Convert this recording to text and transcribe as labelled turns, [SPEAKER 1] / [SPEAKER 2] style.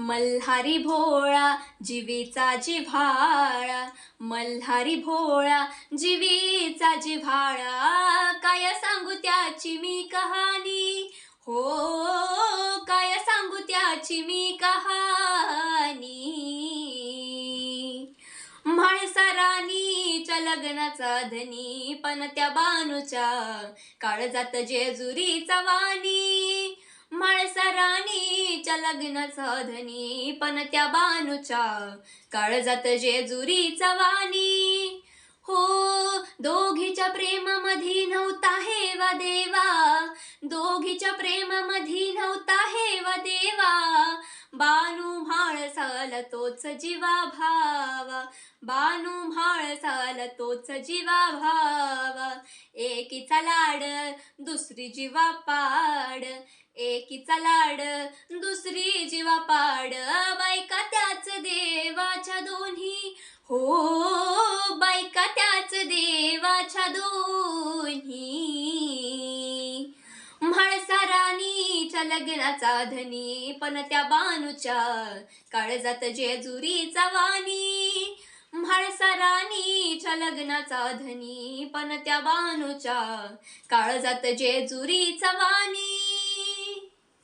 [SPEAKER 1] मल्हारी भोळा जिवीचा जिव्हाळा, मल्हारी भोळा जिवीचा जिव्हाळा, काय सांगू त्याची मी कहाणी, हो काय सांगू त्याची मी कहाणी. म्हाळसाराणीच्या लग्नाचा धनी, पण त्या बानूच्या काळजात जेजुरीचा वाणी. म्हाळसाराणीच्या लग्नाचा धनी, पण त्या बानूच्या काळजात जेजुरीचा वाणी. हो दोघीच्या प्रेमामध्ये नव्हता हेवा देवा, दोघीच्या प्रेमामध्ये नव्हता हेवा देवा. बानू म्हाळसाला तोच जीवा भावा, बानू म्हाळसाला तोच जीवा भावा. एकीचा लाड दुसरी जीवा पाड, एकीचा लाड दुसरी जीवा पाड. बायका त्याच देवाच्या दोन्ही, हो बायका त्याच देवाच्या दोन्ही. म्हाळसाराणीच्या लग्नाचा धनी, पण त्या बानूच्या काळजात जेजुरीचा वाणी. म्हाळसाराणीच्या लग्नाचा धनी, पण त्या बानूच्या काळजात जेजुरीचा वाणी.